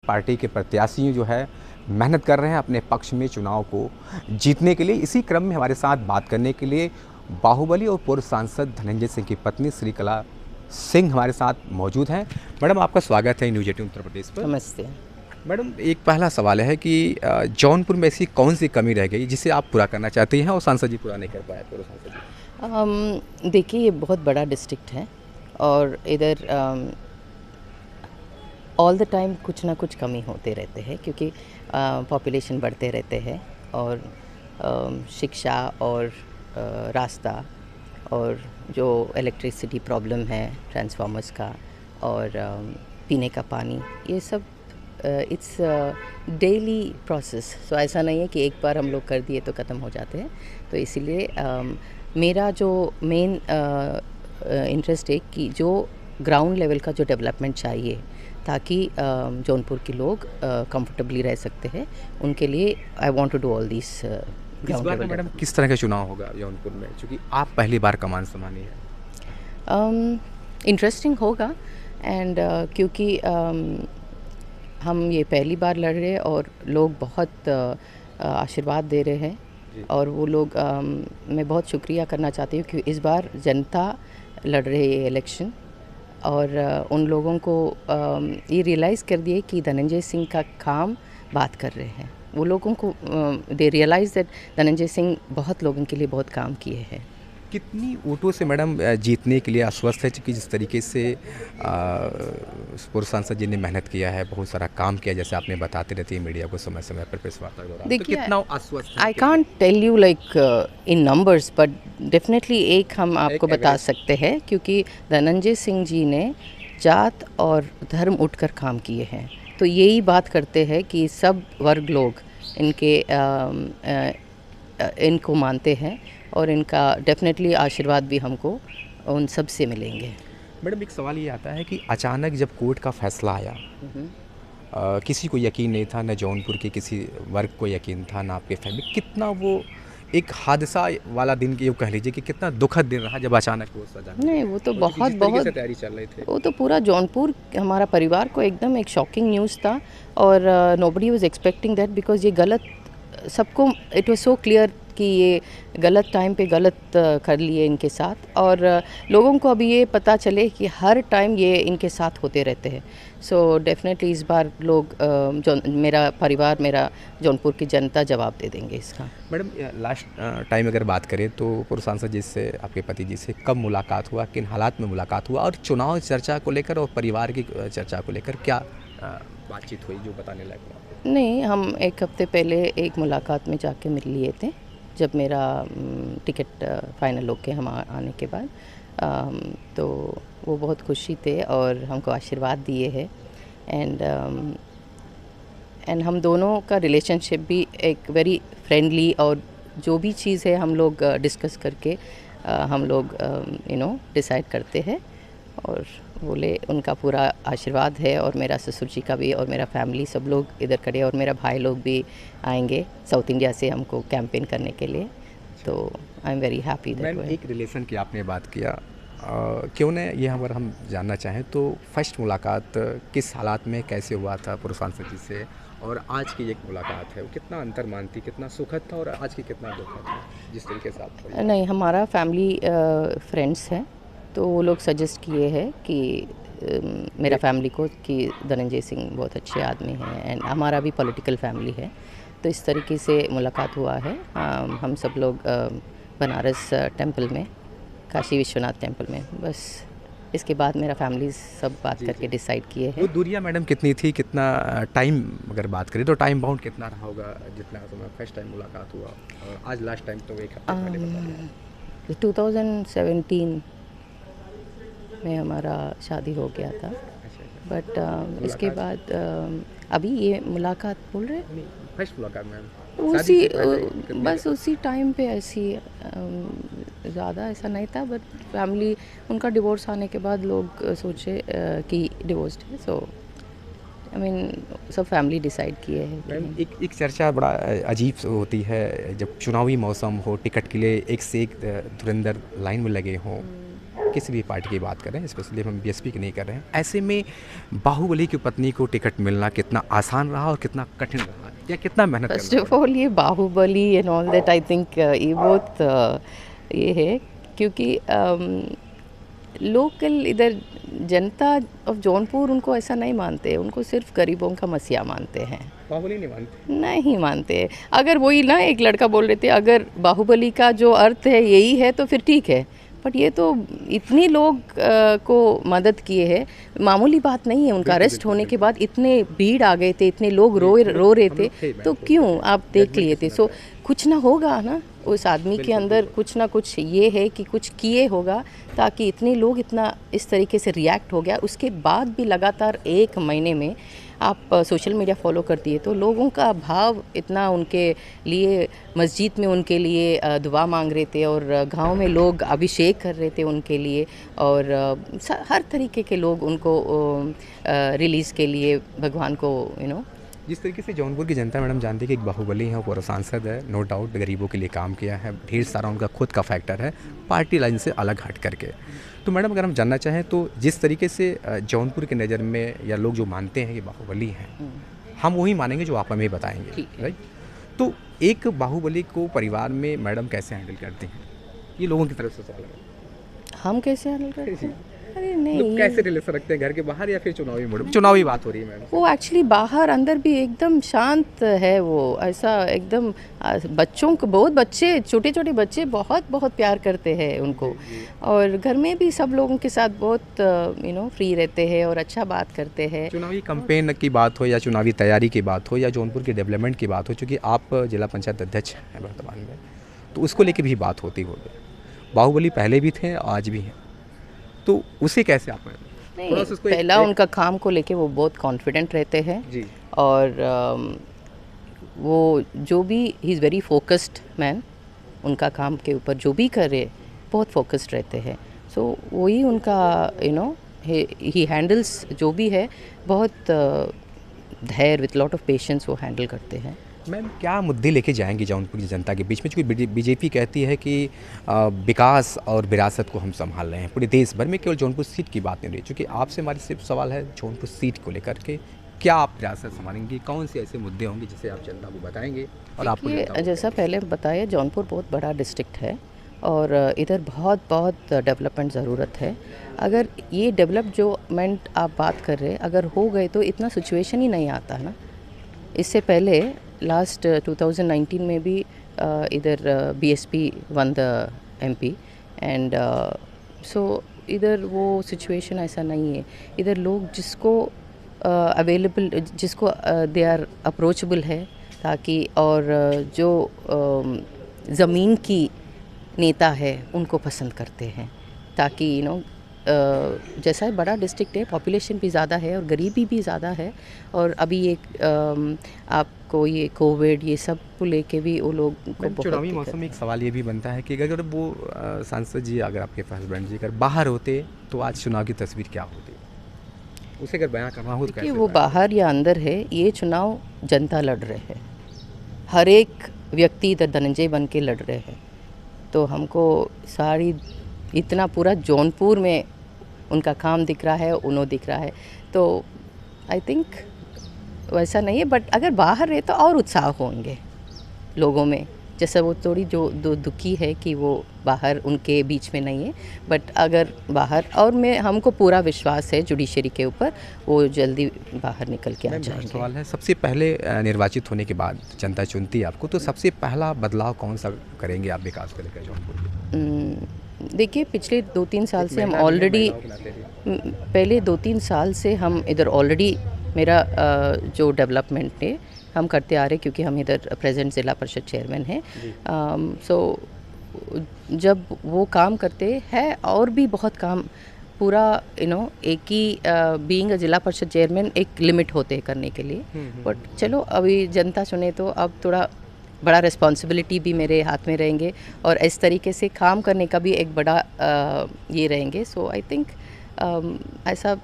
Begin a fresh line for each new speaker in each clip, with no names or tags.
Party के प्रत्याशी जो है मेहनत कर रहे हैं अपने पक्ष में चुनाव को जीतने के लिए। इसी क्रम में हमारे साथ बात करने के लिए बाहुबली और पूर्व सांसद धनंजय सिंह की पत्नी श्रीकला सिंह हमारे साथ मौजूद हैं। मैडम, आपका स्वागत है न्यूज़ 18 उत्तर प्रदेश पर।
नमस्ते
मैडम, एक पहला सवाल है कि जौनपुर में ऐसी कौन सी कमी रह गई जिसे आप पूरा करना चाहती हैं और सांसद जी पूरा नहीं कर पाए? पूर्व सांसद जी,
देखिए, ये बहुत बड़ा डिस्ट्रिक्ट है और इधर ऑल द टाइम कुछ ना कुछ कमी होते रहते हैं क्योंकि पॉपुलेशन बढ़ते रहते हैं और शिक्षा और रास्ता और जो इलेक्ट्रिसिटी प्रॉब्लम है ट्रांसफार्मर्स का और पीने का पानी, ये सब इट्स डेली प्रोसेस। सो ऐसा नहीं है कि एक बार हम लोग कर दिए तो ख़त्म हो जाते हैं। तो इसीलिए मेरा जो मेन इंटरेस्ट है कि जो ग्राउंड लेवल का जो डेवलपमेंट चाहिए ताकि जौनपुर के लोग कंफर्टेबली रह सकते हैं, उनके लिए I want to do all this.
इस बार मैडम किस तरह का चुनाव होगा जौनपुर में, क्योंकि आप पहली बार कमान संभाली है?
इंटरेस्टिंग होगा एंड क्योंकि हम ये पहली बार लड़ रहे हैं और लोग बहुत आशीर्वाद दे रहे हैं और वो लोग मैं बहुत शुक्रिया करना चाहती हूँ कि इस बार जनता लड़ रही है ये इलेक्शन और उन लोगों को ये रियलाइज़ कर दिए कि धनंजय सिंह का काम बात कर रहे हैं। वो लोगों को दे रियलाइज़ दैट धनंजय सिंह बहुत लोगों के लिए बहुत काम किए हैं।
कितनी वोटों से मैडम जीतने के लिए आश्वस्त है, क्योंकि जिस तरीके से पूर्व सांसद जी ने मेहनत किया है, बहुत सारा काम किया, जैसे आपने बताते रहती है मीडिया को समय समय पर प्रेस वार्ता के दौरान, तो कितना आश्वस्त है?
I can't tell you like in numbers, but definitely एक हम आपको बता सकते हैं क्योंकि धनंजय सिंह जी ने जात और धर्म उठकर काम किए हैं। तो यही बात करते हैं कि सब वर्ग लोग इनको मानते हैं और इनका डेफिनेटली आशीर्वाद भी हमको उन सब से मिलेंगे।
मैडम, एक सवाल ये आता है कि अचानक जब कोर्ट का फैसला आया, किसी को यकीन नहीं था, न जौनपुर के किसी वर्ग को यकीन था, ना आपके फैमिली, कितना वो एक हादसा वाला दिन की कह लीजिए कि कितना दुखद दिन रहा जब अचानक वो सजा? नहीं,
वो तो बहुत
तैयारी चल रही थी,
वो तो पूरा जौनपुर हमारा परिवार को एकदम एक शॉकिंग न्यूज़ था और nobody was expecting that because ये गलत, सबको इट वाज सो क्लियर कि ये गलत टाइम पे गलत कर लिए इनके साथ और लोगों को अभी ये पता चले कि हर टाइम ये इनके साथ होते रहते हैं। सो डेफिनेटली इस बार लोग मेरा परिवार, मेरा जौनपुर की जनता जवाब दे देंगे इसका।
मैडम, लास्ट टाइम अगर बात करें तो पूर्व सांसद जी से, आपके पति जी से कब मुलाकात हुआ, किन हालात में मुलाकात हुआ और चुनाव चर्चा को लेकर और परिवार की चर्चा को लेकर क्या बातचीत हुई जो बताने लायक हुआ?
नहीं, हम एक हफ्ते पहले एक मुलाकात में जाके मिल लिए थे जब मेरा टिकट फाइनल होके हम आने के बाद। तो वो बहुत खुशी थे और हमको आशीर्वाद दिए हैं एंड हम दोनों का रिलेशनशिप भी एक वेरी फ्रेंडली और जो भी चीज़ है हम लोग डिस्कस करके हम लोग डिसाइड करते हैं और बोले उनका पूरा आशीर्वाद है और मेरा ससुर जी का भी और मेरा फैमिली सब लोग इधर खड़े और मेरा भाई लोग भी आएंगे साउथ इंडिया से हमको कैंपेन करने के लिए। तो I am very happy.
Ma'am, एक रिलेशन की आपने बात किया, क्यों ने ये अगर हम जानना चाहें तो फर्स्ट मुलाकात किस हालात में कैसे हुआ था पूर्व सांसद जी से और आज की एक मुलाकात है, वो कितना अंतर मानती, कितना सुखद था और आज की कितना दुखद था जिस तरीके से आप?
नहीं, हमारा फैमिली फ्रेंड्स है तो वो लोग सजेस्ट किए हैं कि मेरा फैमिली को कि धनंजय सिंह बहुत अच्छे आदमी हैं एंड हमारा भी पॉलिटिकल फैमिली है, तो इस तरीके से मुलाकात हुआ है। हम सब लोग बनारस टेंपल में, काशी विश्वनाथ टेंपल में, बस इसके बाद मेरा फैमिली सब बात करके डिसाइड किए हैं।
वो दूरियां मैडम कितनी थी, कितना टाइम अगर बात करें तो टाइम बाउंड कितना रहा होगा जितना समय फर्स्ट टाइम मुलाकात हुआ और आज लास्ट टाइम? तो एक हफ्ते पहले बता दें।
2017 में हमारा शादी हो गया था, बट इसके बाद अभी ये मुलाकात बोल रहे हैं,
फर्स्ट मुलाकात मैम
बस उसी टाइम पे ऐसी ज़्यादा ऐसा नहीं था, बट फैमिली उनका डिवोर्स आने के बाद लोग सोचे कि डिवोर्स्ड है, सो आई मीन सब फैमिली डिसाइड किए हैं।
मैम, एक चर्चा बड़ा अजीब होती है जब चुनावी मौसम हो, टिकट के लिए एक से एक धुरंधर लाइन में लगे हों, किसी भी पार्टी की बात करें, स्पेशली हम बीएसपी की नहीं कर रहे हैं, ऐसे में बाहुबली की पत्नी को टिकट मिलना कितना आसान रहा और कितना कठिन रहा, या कितना मेहनत
फर्स्ट
करना
ऑफ ऑल ये Baahubali and all that, I think ये बहुत ये है क्योंकि लोकल इधर जनता ऑफ जौनपुर उनको ऐसा नहीं मानते, उनको सिर्फ गरीबों का मसीहा मानते हैं,
बाहुबली नहीं मानते?
नहीं मानते। अगर वही ना एक लड़का बोल रहे थे, अगर बाहुबली का जो अर्थ है यही है तो फिर ठीक है, बट ये तो इतने लोग को मदद किए हैं, मामूली बात नहीं है। उनका अरेस्ट होने के बाद इतने भीड़ आ गए थे, इतने लोग रो रहे थे, तो क्यों आप देख लिए थे। सो कुछ ना होगा ना उस आदमी के अंदर, कुछ ना कुछ ये है कि कुछ किए होगा ताकि इतने लोग इतना इस तरीके से रिएक्ट हो गया। उसके बाद भी लगातार 1 महीने में आप सोशल मीडिया फॉलो करती है तो लोगों का भाव इतना उनके लिए, मस्जिद में उनके लिए दुआ मांग रहे थे, और गांव में लोग अभिषेक कर रहे थे उनके लिए, और हर तरीके के लोग उनको रिलीज़ के लिए भगवान को
जिस तरीके से जौनपुर की जनता मैडम जानती है कि एक बाहुबली है, पूरा सांसद है, नो डाउट गरीबों के लिए काम किया है, ढेर सारा उनका खुद का फैक्टर है पार्टी लाइन से अलग हट करके। तो मैडम अगर हम जानना चाहें तो जिस तरीके से जौनपुर की नज़र में या लोग जो मानते हैं कि बाहुबली हैं, हम वही मानेंगे जो आप हमें बताएंगे, राइट? तो एक बाहुबली को परिवार में मैडम कैसे हैंडल करती हैं, ये लोगों की तरफ से सवाल है।
हम कैसे हैंडल करते हैं? अरे नहीं,
लोग कैसे रिलेशन रखते हैं घर के बाहर या फिर चुनावी मोड में? चुनावी बात हो रही है मैडम।
वो एक्चुअली बाहर अंदर भी एकदम शांत है, वो ऐसा एकदम बच्चों को, बहुत बच्चे, छोटे छोटे बच्चे बहुत बहुत प्यार करते हैं उनको, और घर में भी सब लोगों के साथ बहुत फ्री रहते हैं और अच्छा बात करते हैं।
चुनावी कैंपेन की बात हो या चुनावी तैयारी की बात हो या जौनपुर की डेवलपमेंट की बात हो, चूँकि आप जिला पंचायत अध्यक्ष हैं वर्तमान में, तो उसको लेके भी बात होती होगी। बाहुबली पहले भी थे, आज भी हैं, तो उसे कैसे आप
नहीं, पहला उनका काम को लेके वो बहुत कॉन्फिडेंट रहते हैं जी, और वो जो भी, he is very focused man, उनका काम के ऊपर जो भी करे बहुत फोकस्ड रहते हैं। सो वही उनका ही हैंडल्स जो भी है बहुत धैर्य, विथ लॉट ऑफ पेशेंस वो हैंडल करते हैं।
मैम क्या मुद्दे लेके जाएंगी जौनपुर की जनता के बीच में, क्योंकि बीजेपी कहती है कि विकास और विरासत को हम संभाल रहे हैं पूरे देश भर में, केवल जौनपुर सीट की बात नहीं रही। चूँकि आपसे हमारी सिर्फ सवाल है जौनपुर सीट को लेकर के, क्या आप विरासत संभालेंगी, कौन से ऐसे मुद्दे होंगे जिसे आप जनता को बताएंगे? और आपको
जैसा पहले बताया, जौनपुर बहुत बड़ा डिस्ट्रिक्ट है और इधर बहुत बहुत डेवलपमेंट ज़रूरत है। अगर ये डेवलपमेंट आप बात कर रहे हैं, अगर हो गए तो इतना सिचुएशन ही नहीं आता ना। इससे पहले लास्ट 2019 में भी इधर BSP one the MP, and so इधर वो सिचुएशन ऐसा नहीं है। इधर लोग जिसको अवेलेबल, जिसको दे आर अप्रोचेबल है, ताकि और जो ज़मीन की नेता है उनको पसंद करते हैं, ताकि जैसा है बड़ा डिस्ट्रिक्ट है, पॉपुलेशन भी ज़्यादा है और गरीबी भी ज़्यादा है, और अभी ये आपको ये कोविड ये सब को लेके भी वो लोग को बहुत
चुनावी मौसम में एक सवाल ये भी बनता है कि अगर वो सांसद जी, अगर आपके हस्बैंड जी अगर बाहर होते तो आज चुनाव की तस्वीर क्या होती, उसे अगर बयां करना हो तो कैसे?
वो बाहर या अंदर है, ये चुनाव जनता लड़ रहे हैं, हर एक व्यक्ति इधर धनंजय बन के लड़ रहे हैं, तो हमको सारी इतना पूरा जौनपुर में उनका काम दिख रहा है, उन्हों दिख रहा है, तो आई थिंक वैसा नहीं है। बट अगर बाहर रहे तो और उत्साह होंगे लोगों में, जैसा वो थोड़ी जो दुखी है कि वो बाहर उनके बीच में नहीं है, बट अगर बाहर, और मैं हमको पूरा विश्वास है जुडिशरी के ऊपर, वो जल्दी बाहर निकल के आ जाएंगे।
सवाल है, सबसे पहले निर्वाचित होने के बाद जनता चुनती है आपको, तो सबसे पहला बदलाव कौन सा करेंगे आप विकास को लेकर जौनपुर?
देखिए, पिछले 2-3 साल से हम ऑलरेडी, पहले 2-3 साल से हम इधर ऑलरेडी, मेरा जो डेवलपमेंट है हम करते आ रहे, क्योंकि हम इधर प्रेजेंट ज़िला परिषद चेयरमैन हैं। सो जब वो काम करते हैं, और भी बहुत काम पूरा एक ही बीइंग अ ज़िला परिषद चेयरमैन एक लिमिट होते हैं करने के लिए, बट चलो अभी जनता चुने तो अब थोड़ा बड़ा रिस्पॉन्सिबिलिटी भी मेरे हाथ में रहेंगे, और इस तरीके से काम करने का भी एक बड़ा ये रहेंगे। सो आई थिंक ऐसा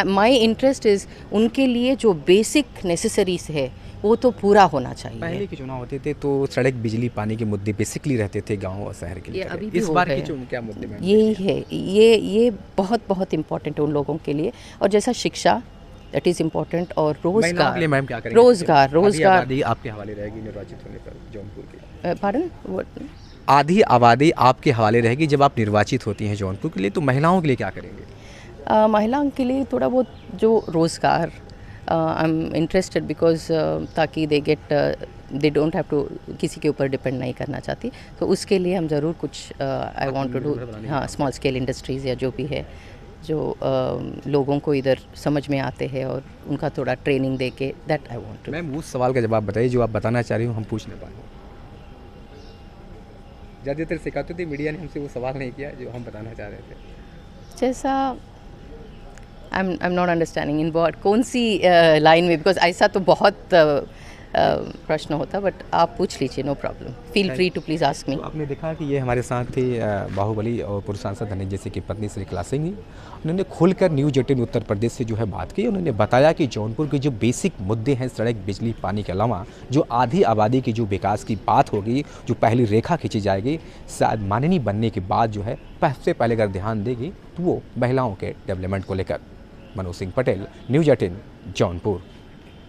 माई इंटरेस्ट इज़ उनके लिए जो बेसिक नेसेसरीज है वो तो पूरा होना चाहिए।
पहले के चुनाव होते थे तो सड़क, बिजली, पानी के मुद्दे बेसिकली रहते थे गांव और शहर के
ये
लिए।
अभी भी
इस
हो
बार
गए
के
हैं।
चुनाव क्या मुद्दे में
यही है, ये बहुत बहुत इम्पोर्टेंट है उन लोगों के लिए। और जैसा शिक्षा, दैट इज़ इम्पोर्टेंट, और
महिलाओं के लिए
रोज़गार,
मैम क्या करेंगे? आधी आबादी आपके हवाले रहेगी निर्वाचित होने पर जौनपुर की।
पार्डन,
आधी आबादी आपके हवाले रहेगी जब आप निर्वाचित होती हैं जौनपुर के लिए, तो महिलाओं के लिए क्या करेंगे?
महिलाओं के लिए थोड़ा बहुत जो रोज़गार, आई एम इंटरेस्टेड बिकॉज ताकि they get, they don't have to, किसी के ऊपर डिपेंड नहीं करना चाहती, तो उसके लिए हम ज़रूर कुछ आई वांट टू डू, हाँ, स्मॉल स्केल इंडस्ट्रीज़ या जो भी है, जो लोगों को इधर समझ में आते हैं और उनका थोड़ा ट्रेनिंग दे के, that I want to.
Ma'am उस सवाल का जवाब बताइए जो आप बताना चाह रही हो, हम पूछ नहीं पाए। ज़्यादातर शिकायतें थी, मीडिया ने हमसे वो सवाल नहीं किया जो हम बताना चाह रहे थे।
जैसा I am not understanding in word, कौन सी लाइन में, बिकॉज ऐसा तो बहुत प्रश्न होता, बट आप पूछ लीजिए, no problem, feel free to please ask me.
तो आपने देखा कि ये हमारे साथ थे बाहुबली और पूर्व सांसद धनंजय सिंह की पत्नी श्रीकला सिंह जी। उन्होंने खुलकर न्यूज़ 18 उत्तर प्रदेश से जो है बात की। उन्होंने बताया कि जौनपुर के जो बेसिक मुद्दे हैं, सड़क, बिजली, पानी के अलावा जो आधी आबादी की जो विकास की बात होगी, जो पहली रेखा खींची जाएगी, शायद माननीय बनने के बाद जो है सबसे पहले अगर ध्यान देगी तो वो महिलाओं के डेवलपमेंट को लेकर। मनोज सिंह पटेल, न्यूज़ 18 जौनपुर।